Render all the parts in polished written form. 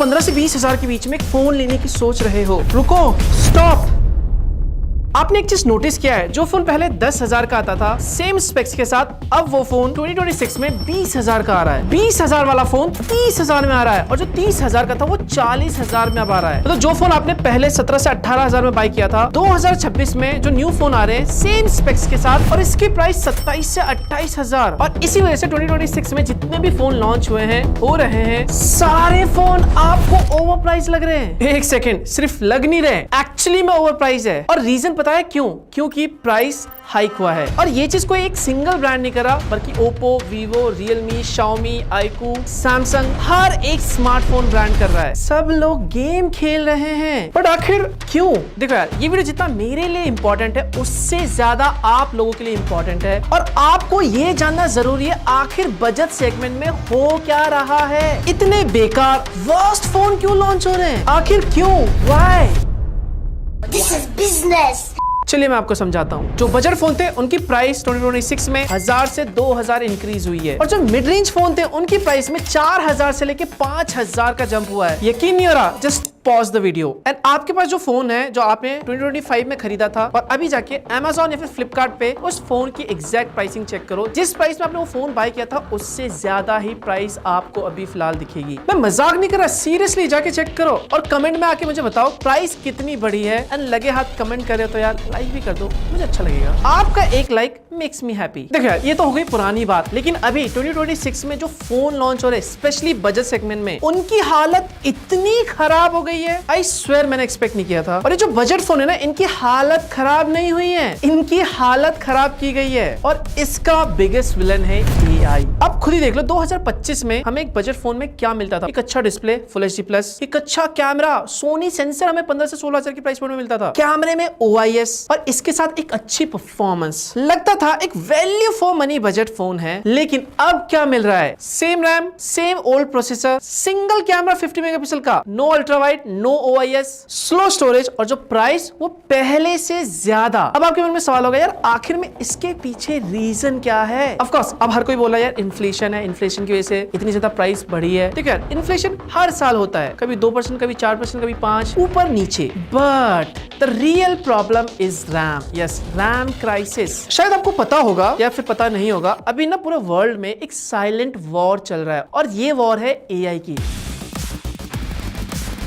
15 से 20 हजार के बीच में एक फोन लेने की सोच रहे हो, रुको, स्टॉप। आपने एक चीज नोटिस किया है, जो फोन पहले 10,000 का आता था सेम स्पेक्स के साथ, अब वो फोन 2026 में 20,000 का आ रहा है। 20,000 वाला फोन 30,000 में आ रहा है और जो 30,000 का था वो 40,000 में अब आ रहा है। तो जो फोन आपने पहले 17 से 18,000 में बाय किया था, 2026 में जो न्यू फोन आ रहे हैं सेम स्पेक्स के साथ और इसकी प्राइस 27 से 28,000। और इसी वजह से 2026 में जितने भी फोन लॉन्च हुए हैं, हो रहे हैं, सारे फोन आपको ओवर प्राइस लग रहे हैं। एक सेकेंड, सिर्फ लग नहीं रहे, एक्चुअली में ओवर प्राइस है। और रीजन पता है क्यों? क्योंकि प्राइस हाइक हुआ है। और ये चीज कोई एक सिंगल ब्रांड नहीं करा, बल्कि Oppo, Vivo, Realme, Xiaomi, iQOO, Samsung, हर एक स्मार्टफोन ब्रांड कर रहा है। सब लोग गेम खेल रहे हैं, बट आखिर क्यों? देखो यार, ये वीडियो जितना मेरे लिए इंपॉर्टेंट है, उससे ज्यादा आप लोगों के लिए इंपॉर्टेंट है। और आपको ये जानना जरूरी है, आखिर बजट सेगमेंट में हो क्या रहा है। इतने बेकार वर्स्ट फोन क्यों लॉन्च हो रहे हैं? आखिर क्यों? व्हाई? This is business. चलिए मैं आपको समझाता हूँ। जो बजट फोन थे उनकी प्राइस 2026 में 1000 से 2000 इंक्रीज हुई है और जो मिड रेंज फोन थे उनकी प्राइस में 4000 से लेके 5000 का जंप हुआ है। यकीन नहीं हो रहा? Just pause the video and आपके पास जो फोन है जो आपने 2025 में खरीदा था और अभी जाके Amazon या फिर फ्लिपकार्ट पे उस फोन की एग्जैक्ट प्राइसिंग चेक करो। जिस प्राइस में आपने वो फोन बाय किया था उससे ज्यादा ही प्राइस आपको अभी फिलहाल दिखेगी। मैं मजाक नहीं कर रहा, सीरियसली जाके चेक करो और कमेंट में आके मुझे बताओ प्राइस कितनी बढ़ी है। एंड लगे हाथ कमेंट करे तो यार लाइक भी कर दो, मुझे अच्छा लगेगा। आपका एक लाइक मेक्स मी हैप्पी। देखो यार, ये तो हो गई पुरानी बात, लेकिन अभी 2026 में जो फोन लॉन्च हो रहे स्पेशली बजट सेगमेंट में, उनकी हालत इतनी खराब हो गई है, आई स्वेयर मैंने एक्सपेक्ट नहीं किया था। और ये जो बजट फोन है ना, इनकी हालत खराब नहीं हुई है, इनकी हालत खराब की गई है। और इसका बिगेस्ट विलन है एआई। अब खुद ही देख लो 2025 में हमें एक बजट फोन में क्या मिलता था? एक अच्छा डिस्प्ले फुल एचडी प्लस, एक अच्छा कैमरा, सोनी सेंसर हमें 15 से 16,000 की प्राइस पॉइंट में मिलता था, कैमरे में OIS और इसके साथ एक अच्छी परफॉर्मेंस। लगता था एक value for money budget phone है। लेकिन अब क्या मिल रहा है? Same RAM, same old processor, single camera 50 megapixel का, no ultra wide, no OIS, slow storage और जो प्राइस वो पहले से ज्यादा। अब आपके मन में सवाल होगा, यार आखिर में इसके पीछे रीजन क्या है? ऑफ कोर्स अब हर कोई बोला यार इन्फ्लेशन है, इन्फ्लेशन की वजह से इतनी ज्यादा प्राइस बढ़ी है। ठीक है, इन्फ्लेशन हर साल होता है, कभी 2%, कभी 4%, कभी 5%, ऊपर नीचे। But the real problem is RAM. Yes, RAM crisis. शायद आपको पता होगा या फिर पता नहीं होगा, अभी ना पूरे वर्ल्ड में एक साइलेंट वॉर चल रहा है और ये वॉर है एआई की।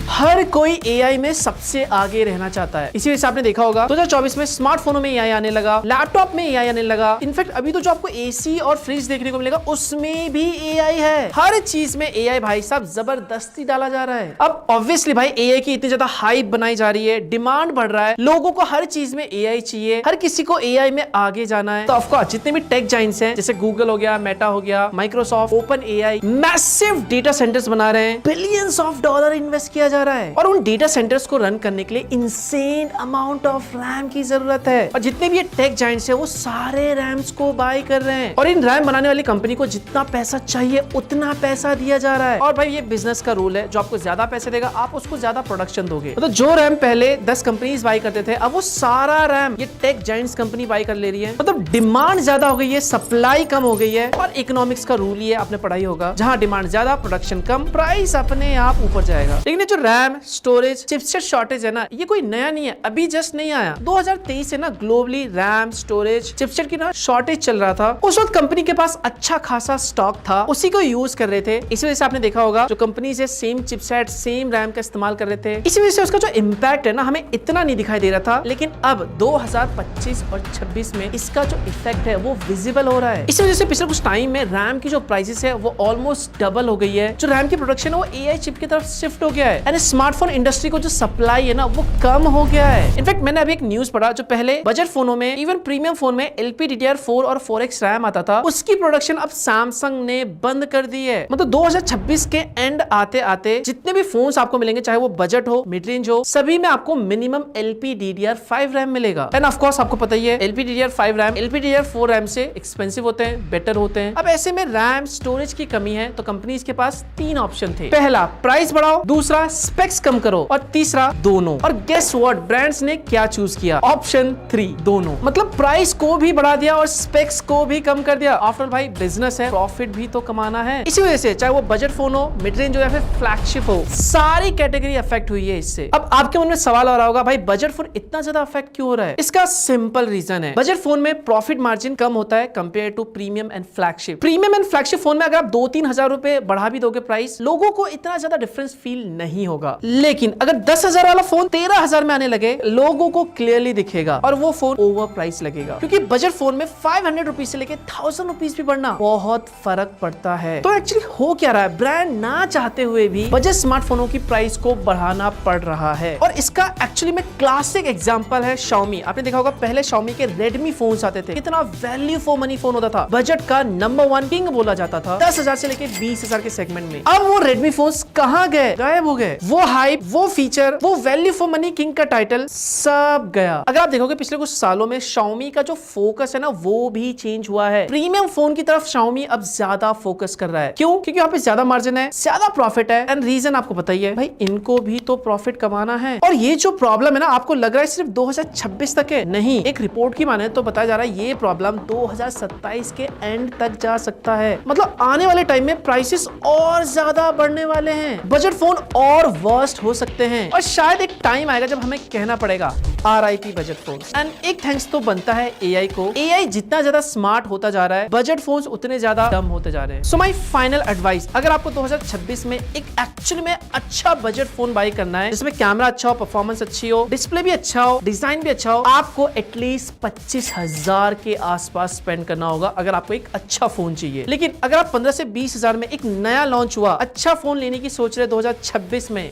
हर कोई एआई में सबसे आगे रहना चाहता है। इसी वजह से आपने देखा होगा 2024 में स्मार्टफोनों में एआई आने लगा, लैपटॉप में एआई आने लगा। इनफैक्ट अभी तो जो आपको एसी और फ्रिज देखने को मिलेगा उसमें भी एआई है। हर चीज में एआई भाई साहब जबरदस्ती डाला जा रहा है। अब ऑब्वियसली भाई एआई की इतनी ज्यादा हाइप बनाई जा रही है, डिमांड बढ़ रहा है, लोगों को हर चीज में एआई चाहिए, हर किसी को एआई में आगे जाना है। तो ऑफकोर्स जितने भी टेक जाइंट्स हैं जैसे गूगल हो गया, मेटा हो गया, Microsoft, open AI, massive data centres बना रहे हैं, बिलियंस ऑफ डॉलर इन्वेस्ट किया जा रहा है और उन डेटा सेंटर्स को रन करने के लिए इंसेन अमाउंट ऑफ रैम की जरूरत है। और जितने भी ये टेक जाइंट्स हैं वो सारे रैम्स को बाय कर रहे हैं और इन रैम बनाने वाली कंपनी को जितना पैसा चाहिए उतना पैसा दिया जा रहा है। और भाई ये बिजनेस का रूल है, जो आपको ज्यादा पैसे देगा आप उसको ज्यादा प्रोडक्शन दोगे। तो जो रैम पहले 10 कंपनीज बाय करते थे, अब वो सारा रैम ये टेक जाइंट्स कंपनी बाय कर ले रही है। मतलब डिमांड ज्यादा हो गई है, सप्लाई कम हो गई है। और इकोनॉमिक्स का रूल ही है, आपने पढ़ाई होगा, जहां डिमांड ज्यादा प्रोडक्शन कम, प्राइस अपने आप ऊपर जाएगा। लेकिन जो रैम, स्टोरेज, चिपसेट शॉर्टेज है ना, ये कोई नया नहीं है, अभी जस्ट नहीं आया। 2023 से ना ग्लोबली रैम, स्टोरेज, चिपसेट की ना शॉर्टेज चल रहा था। उस वक्त कंपनी के पास अच्छा खासा स्टॉक था, उसी को यूज कर रहे थे। इसी वजह से आपने देखा होगा जो कंपनीज है सेम चिपसेट, सेम रैम का इस्तेमाल कर रहे थे। इसी वजह से उसका जो इम्पैक्ट है ना हमें इतना नहीं दिखाई दे रहा था। लेकिन अब 2025 और 26 में इसका जो इफेक्ट है वो विजिबल हो रहा है। इसी वजह से पिछले कुछ टाइम में रैम की जो प्राइसेस है वो ऑलमोस्ट डबल हो गई है। जो रैम की प्रोडक्शन है वो एआई चिप की तरफ शिफ्ट हो गया है एंड स्मार्टफोन इंडस्ट्री को जो सप्लाई है ना वो कम हो गया है। इनफैक्ट मैंने अभी एक न्यूज पढ़ा, जो पहले बजट फोनों में, इवन प्रीमियम फोन में LPDDR4 और 4X रैम आता था, उसकी प्रोडक्शन अब सैमसंग ने बंद कर दी है। मतलब 2026 के एंड आते आते जितने भी फोन्स आपको मिलेंगे, चाहे वो बजट हो, मिड रेंज हो, सभी में आपको मिनिमम LPDDR5 रैम मिलेगा। एंड ऑफ कोर्स आपको पता ही है LPDDR5 रैम LPDDR4 रैम से एक्सपेंसिव होते हैं, बेटर होते हैं। अब ऐसे में रैम, स्टोरेज की कमी है, तो कंपनीज के पास 3 ऑप्शन थे। पहला, प्राइस बढ़ाओ, दूसरा स्पेक्स कम करो, और तीसरा दोनों। और गेस व्हाट, ब्रांड्स ने क्या चूज किया? ऑप्शन 3 दोनों। मतलब प्राइस को भी बढ़ा दिया और स्पेक्स को भी कम कर दिया। आफ्टर भाई बिजनेस है, प्रॉफिट भी तो कमाना है। इसी वजह से चाहे वो बजट फोन हो, मिड रेंज हो या फिर फ्लैगशिप हो, सारी कैटेगरी अफेक्ट हुई है इससे। अब आपके मन में सवाल आ रहा होगा, भाई बजट फोन इतना ज्यादा अफेक्ट क्यों हो रहा है? इसका सिंपल रीजन है, बजट फोन में प्रॉफिट मार्जिन कम होता है compare to premium and flagship. Premium and flagship phone में अगर आप 2-3 हजार रुपए बढ़ा भी दोगे प्राइस, लोगों को इतना ज्यादा डिफरेंस फील नहीं होगा। लेकिन अगर 10,000 वाला फोन 13,000 में आने लगे, लोगों को क्लियरली दिखेगा और वो फोन ओवर प्राइस लगेगा। क्योंकि बजट फोन में 500 रुपीज से लेके 1000 रुपीज भी बढ़ना बहुत फर्क पड़ता है। तो एक्चुअली हो क्या रहा है, ब्रांड ना चाहते हुए भी बजट स्मार्टफोनों की प्राइस को बढ़ाना पड़ रहा है। और इसका एक्चुअली में क्लासिक एग्जांपल है Xiaomi। आपने देखा होगा पहले Xiaomi के Redmi फोन्स आते थे, कितना वैल्यू फॉर मनी फोन होता था, बजट का नंबर 1 किंग बोला जाता था, 10,000 से लेके 20,000 के सेगमेंट में। अब वो Redmi फोन्स कहां गए? गायब हो गए। वो हाइप, वो फीचर, वो वैल्यू फॉर मनी किंग का टाइटल सब गया। अगर आप देखोगे पिछले कुछ सालों में Xiaomi का जो फोकस है ना, वो भी चेंज हुआ है। प्रीमियम फोन की तरफ Xiaomi अब ज्यादा फोकस कर रहा है। क्यों? क्योंकि यहाँ पे ज्यादा मार्जिन है, ज्यादा प्रॉफिट है, एंड रीजन आपको पता ही है, भाई इनको भी तो प्रॉफिट कमाना है। और ये जो प्रॉब्लम है ना, आपको लग रहा है सिर्फ 2026 तक है, नहीं। एक रिपोर्ट की माने तो बताया जा रहा है ये प्रॉब्लम 2027 के एंड तक जा सकता है। मतलब आने वाले टाइम में प्राइसेस और ज्यादा बढ़ने वाले हैं, बजट फोन और वर्स्ट हो सकते हैं, और शायद एक टाइम आएगा जब हमें कहना पड़ेगा RIP बजट फोन। एंड एक थैंक्स तो बनता है AI को। AI जितना ज्यादा स्मार्ट होता जा रहा है, बजट फोन्स उतने ज्यादा डम होते जा रहे हैं। सो माय फाइनल एडवाइस, अगर आपको 2026 में एक एक्चुअली में अच्छा बजट फोन बाय करना है, जिसमें कैमरा अच्छा हो, परफॉर्मेंस अच्छी हो, डिस्प्ले भी अच्छा हो, डिजाइन भी अच्छा हो, आपको एटलीस्ट 25,000 के आसपास स्पेंड करना होगा अगर आपको एक अच्छा फोन चाहिए। लेकिन अगर आप 15 से 20,000 में एक नया लॉन्च हुआ अच्छा फोन लेने की सोच रहे 2026 में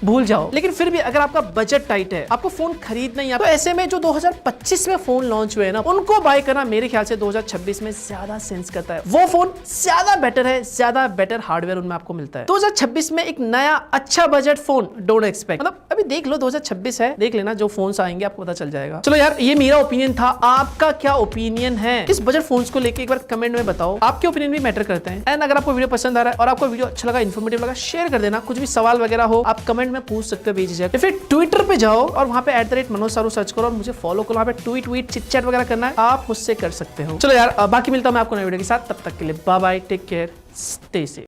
भूल जाओ। लेकिन फिर भी अगर आपका बजट टाइट है, आपको फोन खरीदना ही है, तो ऐसे में जो 2025 में फोन लॉन्च हुए हैं ना, उनको बाय करना मेरे ख्याल से 2026 में ज्यादा सेंस करता है। वो फोन ज्यादा बेटर है, ज्यादा बेटर हार्डवेयर उनमें आपको मिलता है। 2026 में एक नया अच्छा बजट फोन डोंट एक्सपेक्ट। मतलब अभी देख लो, 2026 है, देख लेना, जो फोन्स आएंगे आपको पता चल जाएगा। चलो यार, ये मेरा ओपिनियन था, आपका क्या ओपिनियन है इस बजट फोन्स को लेके? एक बार कमेंट में बताओ, आपके ओपिनियन भी मैटर करते हैं। एंड अगर आपको वीडियो पसंद आ रहा है और आपको वीडियो अच्छा लगा, इन्फॉर्मेटिव लगा, शेयर कर देना। कुछ भी सवाल वगैरह हो आप कमेंट में पूछ सकते हो बेझिझक, या फिर ट्विटर पे जाओ और वहां पे @मनोज सारू सर्च करो और मुझे फॉलो करो। वहां पे ट्वीट चिट चैट वगैरह करना है, आप मुझसे कर सकते हो। चलो यार, बाकी मिलता हूं मैं आपको नई वीडियो के साथ, तब तक के लिए bye bye, take care, stay safe.